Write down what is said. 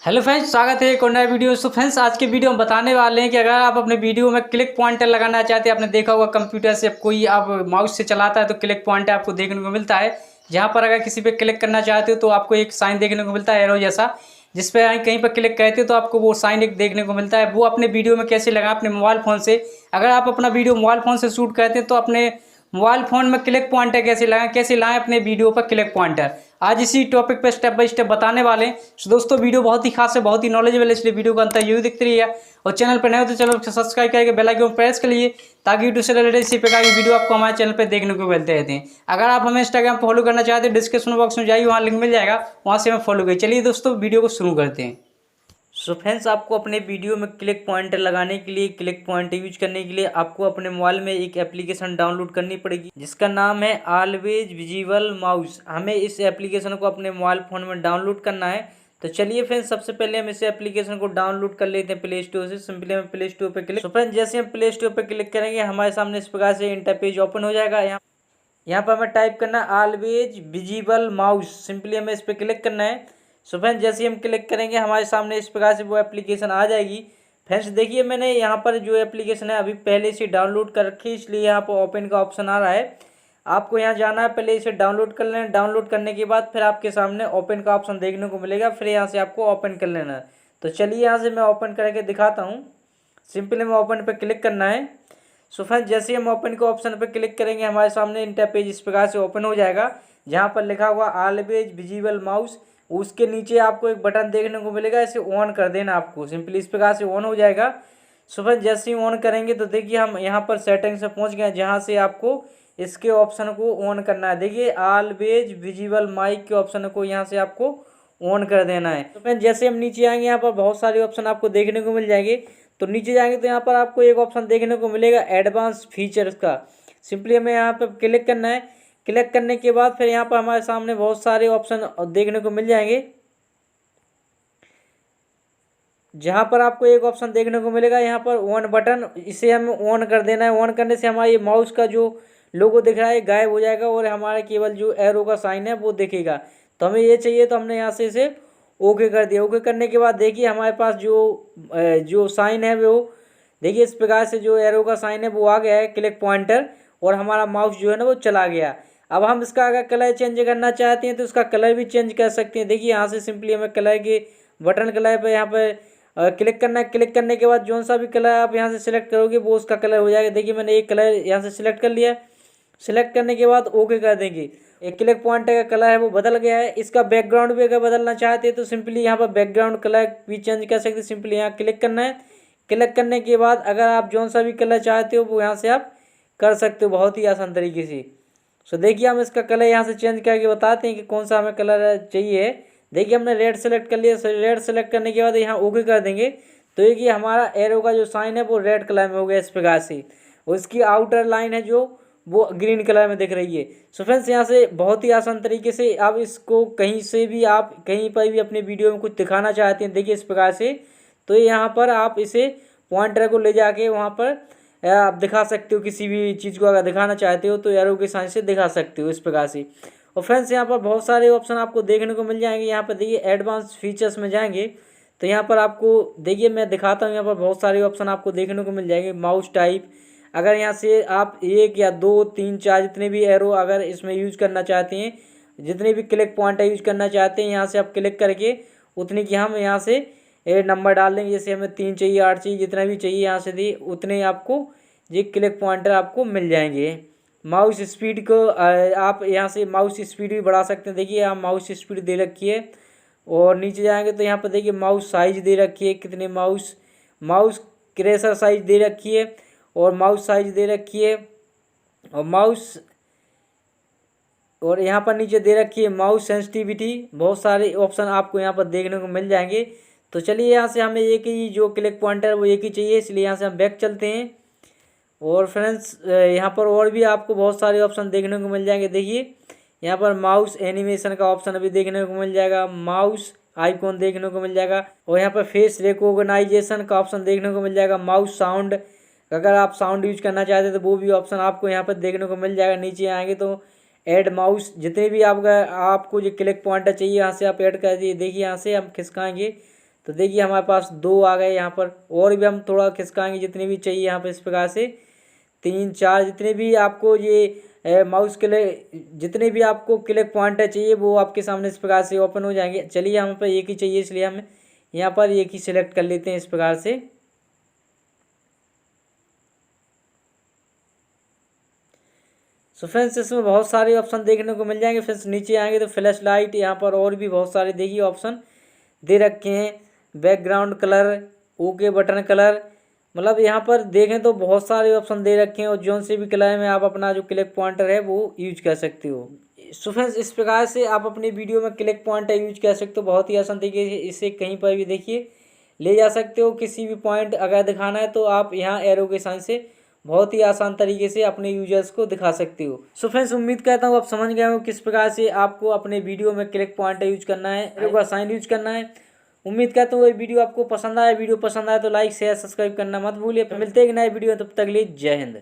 Hello friends, स्वागत है एक और नया वीडियो। सो फ्रेंड्स, आज के वीडियो में बताने वाले हैं कि अगर आप अपने वीडियो में क्लिक पॉइंटर लगाना चाहते हैं, आपने देखा होगा कंप्यूटर से कोई आप माउस से चलाता है तो क्लिक पॉइंटर आपको देखने को मिलता है। जहां पर अगर किसी पे क्लिक करना चाहते हो तो आपको एक साइन देखने को मिलता है एरो जैसा, जिस पे कहीं पर क्लिक करते हो तो आपको वो साइन एक देखने को मिलता है। वो अपने वीडियो में कैसे लगा अपने मोबाइल फ़ोन से। अगर आप अपना वीडियो मोबाइल फ़ोन से शूट करते हैं तो अपने मोबाइल फ़ोन में क्लिक पॉइंटर कैसे लगाएं, कैसे लाएं अपने वीडियो पर क्लिक पॉइंटर, आज इसी टॉपिक पे स्टेप बाय स्टेप बताने वाले हैं। तो दोस्तों, वीडियो बहुत ही खास है, बहुत ही नॉलेजेबल है, इसलिए वीडियो का अंत यूँ दिखती रही है। और चैनल पर नए हो तो चैनल को सब्सक्राइब करके बेल आइकन प्रेस कर लिए, ताकि यूट्यूब से रिलेटेड इसी प्रकार की वीडियो आपको हमारे चैनल पर देखने को मिलते रहते हैं। अगर आप हमें इंस्टाग्राम फॉलो करना चाहते हैं, डिस्क्रिप्शन बॉक्स में जाइए, वहाँ लिंक मिल जाएगा, वहाँ से हमें फॉलो करिए। चलिए दोस्तों, वीडियो को शुरू करते हैं। सो फ्रेंड्स, आपको अपने वीडियो में क्लिक पॉइंटर लगाने के लिए, क्लिक पॉइंटर यूज करने के लिए आपको अपने मोबाइल में एक एप्लीकेशन डाउनलोड करनी पड़ेगी, जिसका नाम है ऑलवेज विजिबल माउस। हमें इस एप्लीकेशन को अपने मोबाइल फ़ोन में डाउनलोड करना है। तो चलिए फ्रेंड्स, सबसे पहले हम इस एप्लीकेशन को डाउनलोड कर लेते हैं प्ले स्टोर से। सिंपली हम प्ले स्टोर पर क्लिक। सो फ्रेंड्स, जैसे हम प्ले स्टोर पर क्लिक करेंगे, हमारे सामने इस प्रकार से इंटरपेज ओपन हो जाएगा। यहाँ पर हमें टाइप करना है ऑलवेज विजिबल माउस। सिंपली हमें इस पर क्लिक करना है। सो फ्रेंड्स, जैसे हम क्लिक करेंगे, हमारे सामने इस प्रकार से वो एप्लीकेशन आ जाएगी। फ्रेंड्स देखिए, मैंने यहाँ पर जो एप्लीकेशन है अभी पहले से डाउनलोड कर रखी है, इसलिए यहाँ पर ओपन का ऑप्शन आ रहा है। आपको यहाँ जाना है, पहले इसे डाउनलोड कर लेना। डाउनलोड करने के बाद फिर आपके सामने ओपन का ऑप्शन देखने को मिलेगा, फिर यहाँ से आपको ओपन कर लेना है। तो चलिए, यहाँ से मैं ओपन करके दिखाता हूँ। सिंपली हमें ओपन पर क्लिक करना है। सो फ्रेंड्स, जैसे हम ओपन के ऑप्शन पर क्लिक करेंगे, हमारे सामने इंटरपेज इस प्रकार से ओपन हो जाएगा, जहाँ पर लिखा हुआ ऑलवेज विजिबल माउस। उसके नीचे आपको एक बटन देखने को मिलेगा, इसे ऑन कर देना आपको। सिंपली इस प्रकार से ऑन हो जाएगा। सो फ्रेंड्स, जैसे ही ऑन करेंगे तो देखिए हम यहाँ पर सेटिंग्स में पहुँच गए, जहाँ से आपको इसके ऑप्शन को ऑन करना है। देखिए, ऑलवेज विजिबल माइक के ऑप्शन को यहाँ से आपको ऑन कर देना है। तो फ्रेंड्स, जैसे हम नीचे आएंगे, यहाँ पर बहुत सारे ऑप्शन आपको देखने को मिल जाएंगे। तो नीचे जाएंगे तो यहाँ पर आपको एक ऑप्शन देखने को मिलेगा एडवांस फीचर्स का। सिंपली हमें यहाँ पर क्लिक करना है। क्लिक करने के बाद फिर यहाँ पर हमारे सामने बहुत सारे ऑप्शन देखने को मिल जाएंगे, जहाँ पर आपको एक ऑप्शन देखने को मिलेगा यहाँ पर ऑन बटन। इसे हमें ऑन कर देना है। ऑन करने से हमारे माउस का जो लोगो दिख रहा है गायब हो जाएगा, और हमारा केवल जो एरो का साइन है वो दिखेगा। तो हमें ये चाहिए, तो हमने यहाँ से इसे ओके कर दिया। ओके करने के बाद देखिए हमारे पास जो साइन है वो देखिए इस प्रकार से जो एरो का साइन है वो आ गया है, क्लिक पॉइंटर, और हमारा माउस जो है ना वो चला गया। अब हम इसका अगर कलर चेंज करना चाहते हैं तो इसका कलर भी चेंज कर सकते हैं। देखिए, यहाँ से सिंपली हमें कलर के बटन कलर पर यहाँ पर क्लिक करना है। क्लिक करने के बाद जो सा भी कलर आप यहाँ से सिलेक्ट करोगे वो उसका कलर हो जाएगा। देखिए, मैंने एक कलर यहाँ से सिलेक्ट कर लिया। सिलेक्ट करने के बाद ओके कर देंगे। एक क्लिक पॉइंटर का कलर है वो बदल गया है। इसका बैकग्राउंड भी अगर बदलना चाहते हैं तो सिंपली यहाँ पर बैकग्राउंड कलर भी चेंज कर सकते हैं। सिंपली यहाँ क्लिक करना है। क्लिक करने के बाद अगर आप जो सा भी कलर चाहते हो वो यहाँ से आप कर सकते हो, बहुत ही आसान तरीके से। सो देखिए, हम इसका कलर यहाँ से चेंज करके बताते हैं कि कौन सा हमें कलर चाहिए। देखिए, हमने रेड सेलेक्ट कर लिया। रेड सेलेक्ट करने के बाद यहाँ ओके कर देंगे। तो ये कि हमारा एरो का जो साइन है वो रेड कलर में हो गया इस प्रकार से। उसकी आउटर लाइन है जो वो ग्रीन कलर में दिख रही है। सो फ्रेंड्स, यहाँ से बहुत ही आसान तरीके से आप इसको कहीं से भी, आप कहीं पर भी अपने वीडियो में कुछ दिखाना चाहते हैं, देखिए इस प्रकार से, तो यहाँ पर आप इसे पॉइंटर को ले जाके वहाँ पर आप दिखा सकते हो। किसी भी चीज़ को अगर दिखाना चाहते हो तो एरो के साइन से दिखा सकते हो इस प्रकार से। और फ्रेंड्स, यहाँ पर बहुत सारे ऑप्शन आपको देखने को मिल जाएंगे। यहाँ पर देखिए एडवांस फीचर्स में जाएंगे तो यहाँ पर आपको देखिए मैं दिखाता हूँ, यहाँ पर बहुत सारे ऑप्शन आपको देखने को मिल जाएंगे। माउस टाइप, अगर यहाँ से आप 1 या 2 3 4 जितने भी एरो अगर इसमें यूज करना चाहते हैं, जितने भी क्लिक पॉइंटर यूज करना चाहते हैं, यहाँ से आप क्लिक करके उतनी की हम यहाँ से नंबर डाल देंगे। जैसे हमें 3 चाहिए, 8 चाहिए, जितना भी चाहिए यहाँ से दी उतने आपको ये क्लिक पॉइंटर आपको मिल जाएंगे। माउस स्पीड को आप यहाँ से माउस स्पीड भी बढ़ा सकते हैं। देखिए, यहाँ माउस स्पीड दे रखी है। और नीचे जाएंगे तो यहाँ पर देखिए माउस साइज दे रखी है, कितने माउस क्रेसर साइज दे रखी है, और माउस साइज दे रखी है, और यहाँ पर नीचे दे रखी है माउस सेंसिटिविटी। बहुत सारे ऑप्शन आपको यहाँ पर देखने को मिल जाएंगे। तो चलिए, यहाँ से हमें एक ही जो क्लिक पॉइंटर वो एक ही चाहिए, इसलिए यहाँ से हम बैक चलते हैं। और फ्रेंड्स, यहाँ पर और भी आपको बहुत सारे ऑप्शन देखने को मिल जाएंगे। देखिए, यहाँ पर माउस एनिमेशन का ऑप्शन अभी देखने को मिल जाएगा, माउस आइकॉन देखने को मिल जाएगा, और यहाँ पर फेस रिकॉग्नाइजेशन का ऑप्शन देखने को मिल जाएगा। माउस साउंड, अगर आप साउंड यूज करना चाहते हैं तो वो भी ऑप्शन आपको यहाँ पर देखने को मिल जाएगा। नीचे आएंगे तो ऐड माउस, जितने भी आपको जो क्लिक पॉइंटर चाहिए यहाँ से आप ऐड कर दिए। देखिए, यहाँ से हम खिसकाएंगे तो देखिए हमारे पास 2 आ गए यहाँ पर। और भी हम थोड़ा खिसकाएंगे जितने भी चाहिए यहाँ पर, इस प्रकार से 3 4 जितने भी आपको ये माउस के लिए जितने भी आपको क्लिक पॉइंटर चाहिए वो आपके सामने इस प्रकार से ओपन हो जाएंगे। चलिए यहाँ पर एक ही चाहिए, इसलिए हम यहाँ पर एक ही सिलेक्ट कर लेते हैं इस प्रकार से। सो फ्रेंड्स इसमें बहुत सारे ऑप्शन देखने को मिल जाएंगे। फ्रेंड्स नीचे आएंगे तो फ्लैश लाइट, यहाँ पर और भी बहुत सारे देखिए ऑप्शन दे रखे हैं। Background colour, okay button colour, मतलब यहाँ पर देखें तो बहुत सारे ऑप्शन दे रखे हैं और जोन से भी कलर में आप अपना जो क्लिक पॉइंटर है वो यूज कर सकते हो। सो फ्रेंड्स इस प्रकार से आप अपनी वीडियो में क्लिक पॉइंटर यूज कर सकते हो बहुत ही आसान तरीके से। इसे कहीं पर भी देखिए ले जा सकते हो। किसी भी पॉइंट अगर दिखाना है तो आप यहाँ एरो के साइन से बहुत ही आसान तरीके से अपने यूजर्स को दिखा सकते हो। सो फ्रेंड्स उम्मीद करता हूँ आप समझ गए हो किस प्रकार से आपको अपने वीडियो में क्लिक पॉइंटर यूज करना है, एरो का साइन यूज करना है। उम्मीद करता हूँ ये वीडियो आपको पसंद आया। वीडियो पसंद आया तो लाइक शेयर सब्सक्राइब करना मत भूलिए। मिलते हैं एक नए वीडियो, तब तक के लिए जय हिंद।